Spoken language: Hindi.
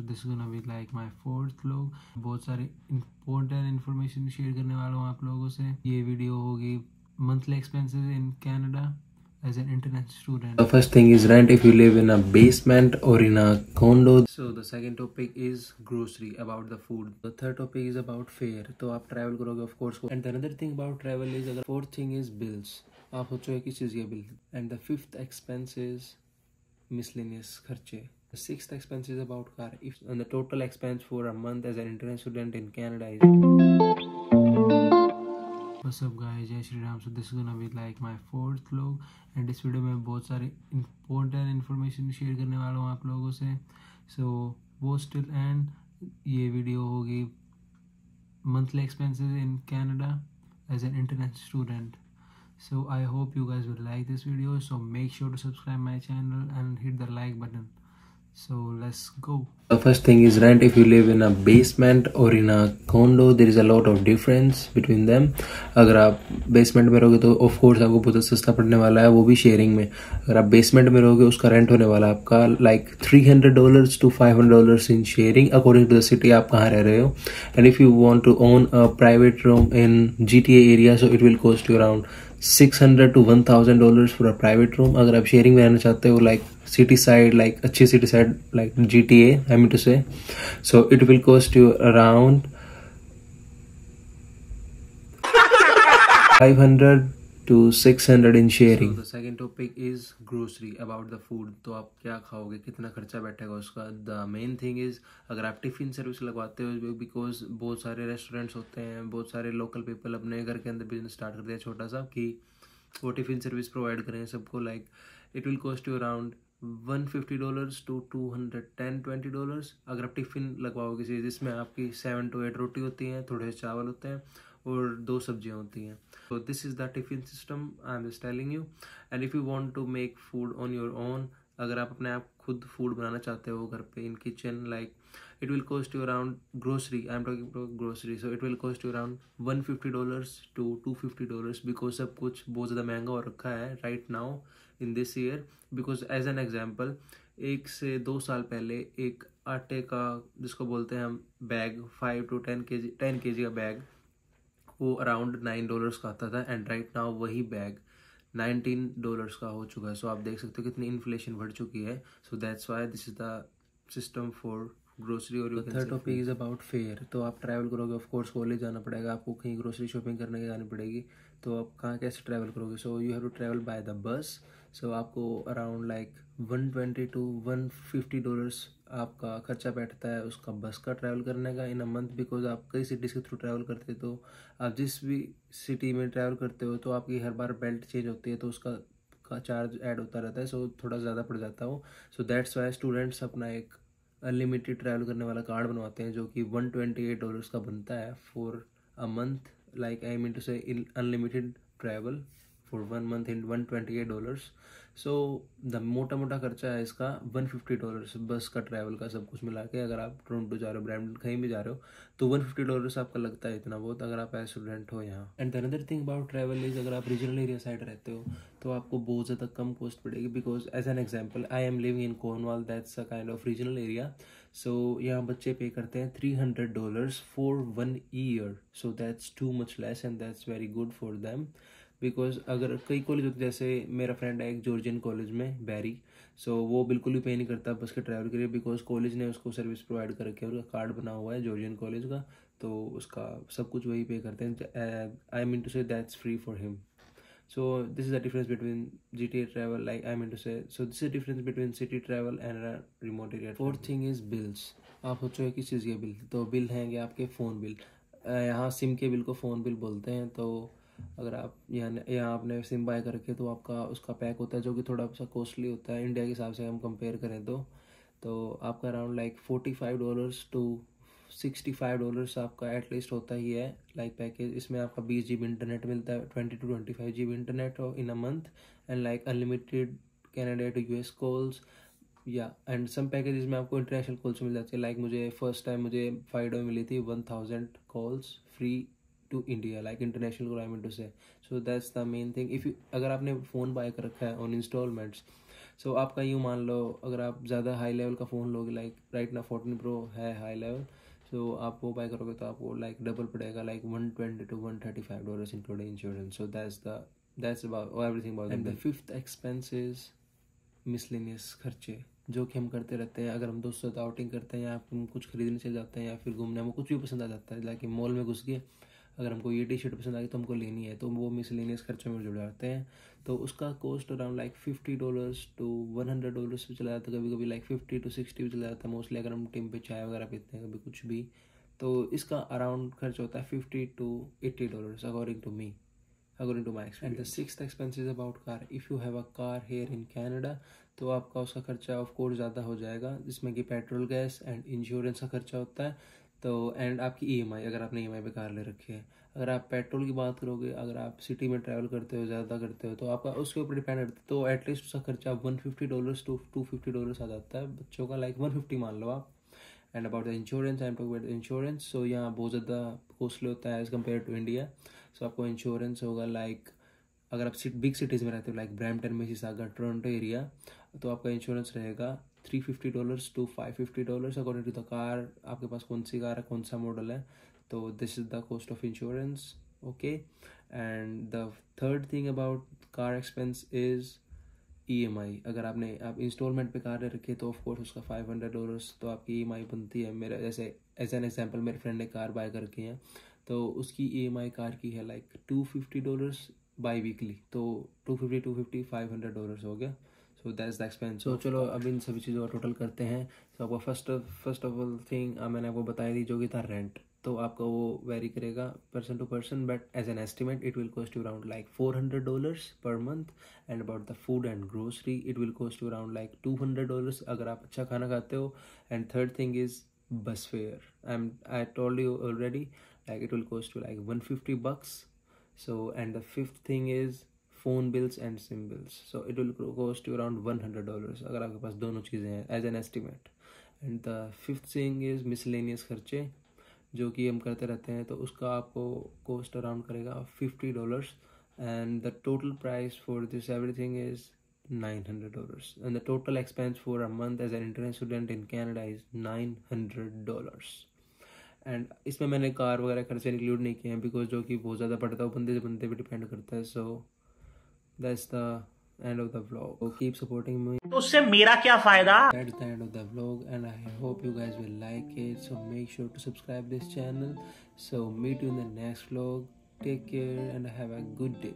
This is gonna be like my fourth vlog. बहुत सारी इंपॉर्टेंट इन्फॉर्मेशन शेयर करने वाला हूँ आप लोगों से। ये वीडियो होगी monthly expenses in Canada as an international student. The first thing is rent if you live in a basement or in a condo. So the second topic is grocery, about the food. The third topic is about fare. तो आप travel करोगे of course. And the another thing about travel is अगर fourth thing is bills. आप सोचोगे किस चीज़ के bill. And the fifth expense is miscellaneous खर्चे. The sixth expense is about car. And the total expense for a month as an international student in Canada is What's up guys, जय Shri Ram. So this is gonna be like my fourth vlog and इस वीडियो में बहुत सारी important information शेयर करने वाला हूँ आप लोगों से। So watch till end। ये वीडियो होगी monthly expenses in Canada as an international student. So I hope you guys will like this video. So make sure to subscribe my channel and hit the like button. So let's go. The first thing is rent. If you live in a basement or in a condo, there is a lot of difference between them. अगर आप बेसमेंट में रहोगे तो ऑफ कोर्स आपको बहुत सस्ता पड़ने वाला है, वो भी शेयरिंग में। अगर आप बेसमेंट में रहोगे उसका रेंट होने वाला है आपका like $300 to $500 in sharing according to the city आप कहाँ रह रहे हो। And if you want to own a private room in GTA area so it will cost you around $600 to $1,000 for a private room. अगर आप शेयरिंग में रहना चाहते हो लाइक city side, like अच्छी city side like GTA I mean to say, so it will cost you around 500 to 600 in sharing. So the second topic is grocery, about the food. तो आप क्या खाओगे, कितना खर्चा बैठेगा उसका। The main thing is अगर आप टिफिन सर्विस लगवाते हो, बिकॉज बहुत सारे रेस्टोरेंट्स होते हैं, बहुत सारे लोकल पीपल अपने घर के अंदर बिजनेस स्टार्ट करते हैं छोटा सा कि वो टिफिन सर्विस प्रोवाइड करें सबको। Like it will cost you around $150 to $220 अगर आप टिफिन लगवाओगे किसी जिसमें आपकी 7 to 8 रोटी होती हैं, थोड़े से चावल होते हैं और 2 सब्जियां होती हैं। तो this is the tiffin system I am just telling you. And if you want to make food on your own, अगर आप अपने आप खुद फूड बनाना चाहते हो घर पे in kitchen, like it will cost you around grocery, I am talking about grocery, so it will cost you around $150 to $250 because सब कुछ बहुत ज़्यादा महंगा हो रखा है right now in this year. Because as an example 1 से 2 साल पहले एक आटे का जिसको बोलते हैं हम बैग 5 to 10 kg का बैग वो अराउंड $9 का आता था एंड राइट नाउ वही बैग $19 का हो चुका है। सो आप देख सकते हो कितनी इन्फ्लेशन बढ़ चुकी है। So that's why this is the system for grocery. और third topic is about fare. तो आप ट्रैवल करोगे ऑफ कोर्स कॉलेज जाना पड़ेगा, आपको कहीं ग्रोसरी शॉपिंग करने की जानी पड़ेगी, तो आप कहाँ कैसे ट्रैवल करोगे। So you have to travel by the bus. So आपको अराउंड लाइक $120 to $150 आपका खर्चा बैठता है उसका बस का ट्रैवल करने का इन अ मंथ। बिकॉज आप कई सिटीज़ के थ्रू ट्रैवल करते हो, तो आप जिस भी सिटी में ट्रैवल करते हो तो आपकी हर बार बेल्ट चेंज होती है, तो उसका चार्ज ऐड होता रहता है। सो थोड़ा ज़्यादा पड़ जाता हो। सो दैट्स वाई स्टूडेंट्स अपना एक अनलिमिटेड ट्रैवल करने वाला कार्ड बनवाते हैं जो कि $128 का बनता है for a month. Like I mean to say in unlimited travel for 1 month in $128। So the मोटा मोटा खर्चा है इसका $150 बस का ट्रैवल का सब कुछ मिला के। अगर आप टोरंटो जा रहे हो, ब्रैम्पटन कहीं भी जा रहे हो, तो $150 आपका लगता है इतना बहुत अगर आप एज स्टूडेंट हो यहाँ। And the another thing about travel is अगर आप रीजनल एरिया साइड रहते हो तो आपको बहुत ज़्यादा कम कॉस्ट पड़ेगी। Because as an example I am living in Cornwall, that's a kind of regional area. So यहाँ बच्चे पे करते हैं $300 for 1 year। So that's too much less and that's very good for them. Because अगर कई कॉलेज होते जैसे मेरा फ्रेंड है एक जॉर्जियन कॉलेज में बैरी, सो वो बिल्कुल भी पे नहीं करता बस के ट्रैवल के लिए। बिकॉज कॉलेज ने उसको सर्विस प्रोवाइड कर रखी है, उसका कार्ड बना हुआ है जॉर्जियन कॉलेज का, तो उसका सब कुछ वही पे करते हैं। आई मीन टू से that's free for him. So this is the difference between GTA travel, like I mean to say, so this is the difference between city travel and a remote area. Fourth thing is bills. आप सोचो किस चीज़ के बिल, तो बिल हैं आपके फ़ोन बिल। यहाँ सिम के बिल को फ़ोन बिल बोलते हैं। तो अगर आप यहाँ आपने सिम बाय करके तो आपका उसका पैक होता है जो कि थोड़ा सा कॉस्टली होता है इंडिया के हिसाब से हम कंपेयर करें तो आपका अराउंड लाइक $45 to $65 आपका एटलीस्ट होता ही है लाइक पैकेज। इसमें आपका 20 GB इंटरनेट मिलता है, 20 to 25 GB internet in a month and like unlimited Canada to US calls या एंड सम पैकेजेस में आपको इंटरनेशनल कॉल्स मिल जाती है। लाइक मुझे फर्स्ट टाइम मुझे फाइडो में मिली थी 1000 calls free to India, like international call I mean to say. So that's the main thing. If you अगर आपने फ़ोन बाय कर रखा है ऑन इंस्टॉलमेंट्स, सो आपका यूँ मान लो अगर आप ज़्यादा हाई लेवल का फ़ोन लोगे, लाइक राइट ना 14 Pro है हाई लेवल, सो आप वो बाय करोगे तो आपको लाइक डबल पड़ेगा, like $120 to $135 including insurance. So that's about everything about. And the fifth expense is miscellaneous खर्चे, जो कि हम करते रहते हैं अगर हम दोस्तों साथ आउटिंग करते हैं या हम कुछ खरीदने चले जाते हैं या फिर घूमने, हमको कुछ भी पसंद आ जाता है, लाइक मॉल में घुस गए, अगर हमको ये टी शर्ट पसंद आ गई तो हमको लेनी है, तो वो मिसलेनियस खर्चों में जुड़ जाते हैं. तो उसका कॉस्ट अराउंड लाइक $50 to $100 भी चला जाता है, कभी कभी लाइक 50 to 60 भी चला जाता है, मोस्टली अगर हम टीम पे चाय वगैरह पीते हैं कभी कुछ भी. तो इसका अराउंड खर्च होता है $50 to $80 according to my experience. And the sixth expense is about car. If you have a car here in Canada, तो आपका उसका खर्चा ऑफ कोर्स ज़्यादा हो जाएगा, जिसमें कि पेट्रोल, गैस एंड इंश्योरेंस का खर्चा होता है. तो एंड आपकी EMI, अगर आपने EMI पे कार ले रखी है. अगर आप पेट्रोल की बात करोगे, अगर आप सिटी में ट्रैवल करते हो, ज़्यादा करते हो, तो आपका उसके ऊपर डिपेंड करता है. तो एटलीस्ट उसका खर्चा $150 to $250 आ जाता है, बच्चों का लाइक 150 मान लो आप. And about the insurance, I am talking about insurance. So यहाँ बहुत ज़्यादा कॉस्टली होता है as compare to India. So आपको इंश्योरेंस होगा लाइक अगर आप बिग सिटीज़ में रहते हो like Brampton, Mississauga, Toronto area, तो आपका इंश्योरेंस रहेगा $350 to $550 according to the car, आपके पास कौन सी कार है, कौन सा मॉडल है. तो this is the cost of insurance. Okay. And the third thing about car expense is EMI. अगर आप इंस्टॉलमेंट पे कार ले रखी है तो ऑफ कोर्स उसका $500 तो आपकी EMI बनती है. मेरा जैसे एज एन एग्जांपल मेरे फ्रेंड ने कार बाय करके है, तो उसकी EMI कार की है लाइक $250 बाई वीकली. तो 250 $500 हो गया. So that's the expense. So चलो अब इन सभी चीज़ों का टोटल करते हैं. तो आपको फर्स्ट ऑफ ऑल थिंग मैंने आपको बताई दी, जो कि था रेंट. तो आपका वो वेरी करेगा person to person, but as an estimate it will cost you around like $400 per month. And about the food and grocery it will cost you around like $200 अगर आप अच्छा खाना खाते हो. And third thing is bus fare. I told you already, like it will cost you like $150. So and the fifth thing is phone bills and SIM bills. So it will cost you around $100 अगर आपके पास दोनों चीज़ें हैं as an estimate. And the fifth thing is miscellaneous खर्चे, जो कि हम करते रहते हैं, तो उसका आपको कॉस्ट अराउंड करेगा $50. And the total price for this everything is $900. And the total expense for a month as an international student in Canada is $900. And इसमें मैंने कार वगैरह खर्चे इंक्लूड नहीं किए हैं, बिकॉज जो कि बहुत ज़्यादा पड़ता है वो बंदे से बंदे पे डिपेंड करता है. So that's the end of the vlog. Keep supporting me. तो उससे मेरा क्या फायदा. That's the end of the vlog and I hope you guys will like it. So make sure to subscribe this channel. So meet you in the next vlog. Take care and have a good day.